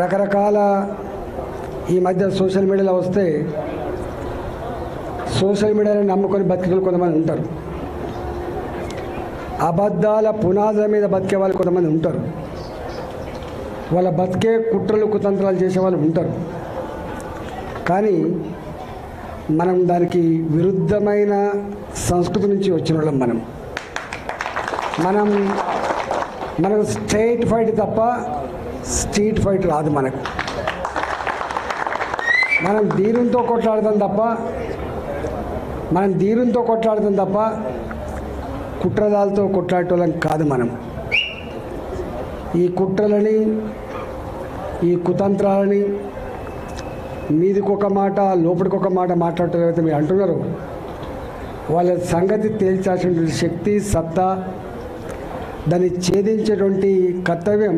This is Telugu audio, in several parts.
రకరకాల ఈ మధ్య సోషల్ మీడియాలో వస్తే సోషల్ మీడియాని నమ్ముకొని బతికే కొంతమంది ఉంటారు, అబద్ధాల పునాదుల మీద బతికే వాళ్ళు కొంతమంది ఉంటారు, వాళ్ళ బతికే కుట్రలు కుతంత్రాలు చేసే వాళ్ళు ఉంటారు. కానీ మనం దానికి విరుద్ధమైన సంస్కృతి నుంచి వచ్చిన వాళ్ళం. మనకు స్ట్రైట్ ఫైట్ తప్ప స్ట్రీట్ ఫైట్ రాదు. మనం ధీరంతో కొట్లాడతాం తప్ప కుట్రదాలతో కొట్లాడటం కాదు. ఈ కుట్రలని, ఈ కుతంత్రాలని మీదికొక మాట లోపలికొక మాట మాట్లాడటం ఏదైతే మీరు అంటున్నారో వాళ్ళ సంగతి తేల్చాల్సిన శక్తి, సత్తా, దాన్ని ఛేదించేటువంటి కర్తవ్యం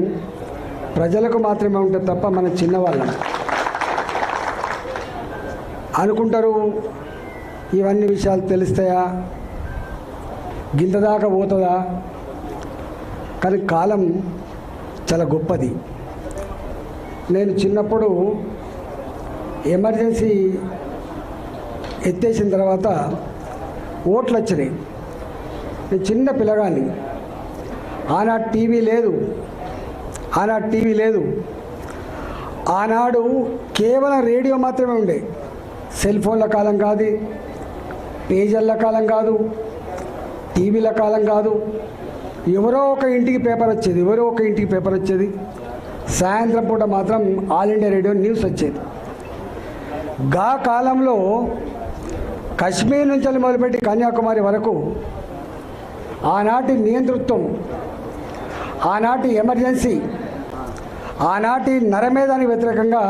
ప్రజలకు మాత్రమే ఉంటుంది తప్ప మన చిన్నవాళ్ళం అనుకుంటారు ఇవన్నీ విషయాలు తెలుస్తాయా, గింతదాకా పోతుందా. కానీ కాలం చాలా గొప్పది. నేను చిన్నప్పుడు ఎమర్జెన్సీ ఎత్తేసిన తర్వాత ఓట్లు వచ్చినాయి. నేను చిన్న పిల్లగాని, ఆనాడు టీవీ లేదు. ఆనాడు కేవలం రేడియో మాత్రమే ఉండే. సెల్ ఫోన్ల కాలం కాదు, పేజర్ల కాలం కాదు, టీవీల కాలం కాదు. ఎవరో ఒక ఇంటికి పేపర్ వచ్చేది. సాయంత్రం పూట మాత్రం ఆల్ ఇండియా రేడియో న్యూస్ వచ్చేది. గా కాలంలో కశ్మీర్ నుంచి మొదలుపెట్టి కన్యాకుమారి వరకు ఆనాటి నియంతృత్వం, ఆనాటి ఎమర్జెన్సీ, ఆనాటి నరమేధానికి వ్యతిరేకంగా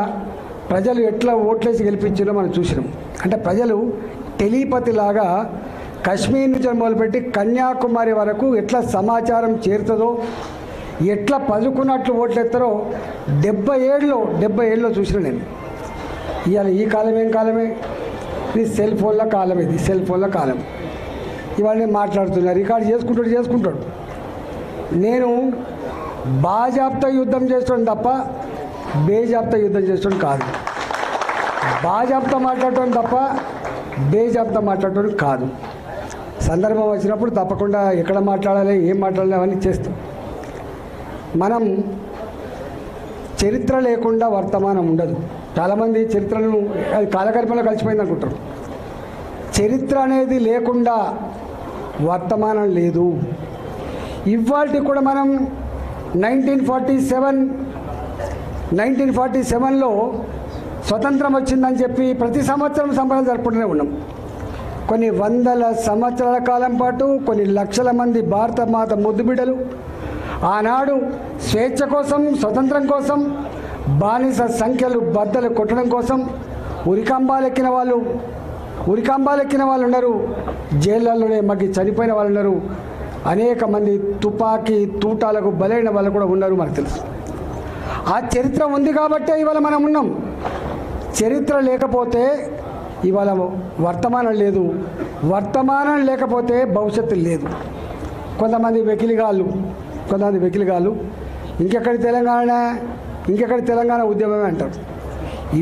ప్రజలు ఎట్లా ఓట్లేసి గెలిపించారో మనం చూసినాం. అంటే ప్రజలు టెలిపతిలాగా కశ్మీర్ నుంచి మొదలుపెట్టి కన్యాకుమారి వరకు ఎట్లా సమాచారం చేరుతుందో, ఎట్లా పదుకున్నట్లు ఓట్లు ఎత్తారో 70 ఏళ్ళలో చూసిన నేను. ఇవాళ ఈ కాలం ఏం కాలమే, ఇది సెల్ ఫోన్ల కాలం. ఇవాళ నేను మాట్లాడుతున్నా, రికార్డు చేసుకుంటాడు. నేను బాజాప్తా యుద్ధం చేస్తాను తప్ప బేజాప్తా యుద్ధం చేస్తాను కాదు. బాజాప్తా మాట్లాడటం తప్ప బేజాప్తా మాట్లాడటం కాదు. సందర్భం వచ్చినప్పుడు తప్పకుండా ఎక్కడ మాట్లాడాలి, ఏం మాట్లాడాలి అవన్నీ చేస్తాం. మనం చరిత్ర లేకుండా వర్తమానం ఉండదు. చాలామంది చరిత్రను అది కాలకల్పనలో కలిసిపోయింది అనుకుంటారు. చరిత్ర అనేది లేకుండా వర్తమానం లేదు. ఇవాళకి కూడా మనం 1947లో స్వతంత్రం వచ్చిందని చెప్పి ప్రతి సంవత్సరం సంబరాలు జరుపుకుంటూనే ఉన్నాం. కొన్ని వందల సంవత్సరాల కాలం పాటు కొన్ని లక్షల మంది భారత మాత ముద్దుబిడ్డలు ఆనాడు స్వేచ్ఛ కోసం, స్వతంత్రం కోసం, బానిస సంఖ్యలు బద్దలు కొట్టడం కోసం ఉరికంబాలెక్కిన వాళ్ళు ఉన్నారు. జైళ్ళలోనే మగ్గి చనిపోయిన వాళ్ళు ఉన్నారు. అనేక మంది తుపాకీ తూటాలకు బలైన వాళ్ళు కూడా ఉన్నారు. మనకు తెలుసు. ఆ చరిత్ర ఉంది కాబట్టే ఇవాళ మనం ఉన్నాం. చరిత్ర లేకపోతే ఇవాళ వర్తమానం లేదు. వర్తమానం లేకపోతే భవిష్యత్తు లేదు. కొంతమంది వెకిలిగాళ్ళు ఇంకెక్కడి తెలంగాణ ఉద్యమమే అంటారు.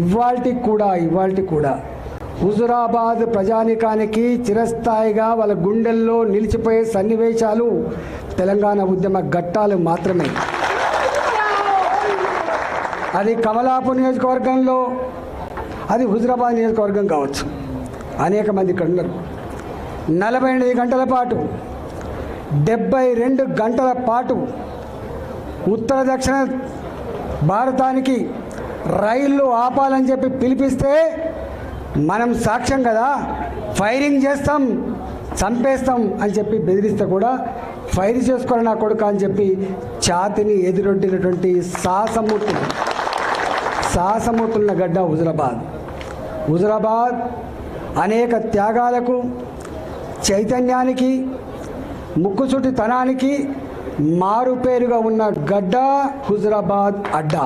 ఇవాల్టికి కూడా హుజురాబాద్ ప్రజానికానికి చిరస్థాయిగా వాళ్ళ గుండెల్లో నిలిచిపోయే సన్నివేశాలు తెలంగాణ ఉద్యమ ఘట్టాలు మాత్రమే. అది కమలాపూర్ నియోజకవర్గంలో, అది హుజురాబాద్ నియోజకవర్గం కావచ్చు. అనేక మంది ఇక్కడ ఉన్నారు. 48 గంటల పాటు 72 గంటల పాటు ఉత్తర దక్షిణ భారతానికి రైళ్లు ఆపాలని చెప్పి పిలిపిస్తే మనం సాక్ష్యం కదా, ఫైరింగ్ చేస్తాం, చంపేస్తాం అని చెప్పి బెదిరిస్తే కూడా ఫైర్ చేసుకోవాలి నా కొడుకు అని చెప్పి ఛాతిని ఎదురొడ్డినటువంటి సాహసమూర్తున్న గడ్డ హుజురాబాద్ అనేక త్యాగాలకు, చైతన్యానికి, ముక్కుసూటితనానికి మారుపేరుగా ఉన్న గడ్డ హుజురాబాద్ అడ్డా.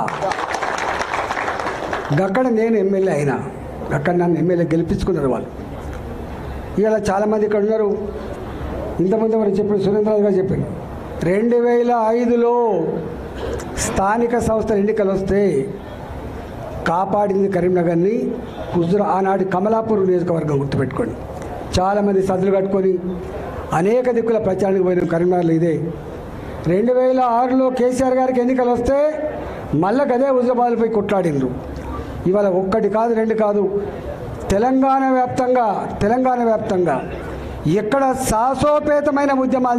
అక్కడ నేను ఎమ్మెల్యే అయినా, అక్కడ నన్ను ఎమ్మెల్యే గెలిపించుకున్నారు వాళ్ళు. ఇవాళ చాలామంది ఇక్కడ ఉన్నారు. ఇంతకుముందు ఎవరు చెప్పారు, సురేంద్రరావు గారు చెప్పారు, 2005లో స్థానిక సంస్థల ఎన్నికలు వస్తే కాపాడింది కరీంనగర్ని, ఆనాటి కమలాపూర్ నియోజకవర్గం గుర్తుపెట్టుకోండి. చాలామంది సద్దులు కట్టుకొని అనేక దిక్కుల ప్రచారానికి పోయిన కరీంనగర్లో ఇదే. 2006లో కేసీఆర్ గారికి ఎన్నికలు వస్తే మళ్ళీ అదే హుజరాబాద్పై కొట్లాడిండ్రు. ఇవాళ ఒక్కటి కాదు, రెండు కాదు, తెలంగాణ వ్యాప్తంగా ఎక్కడ సాహసోపేతమైన ఉద్యమాలు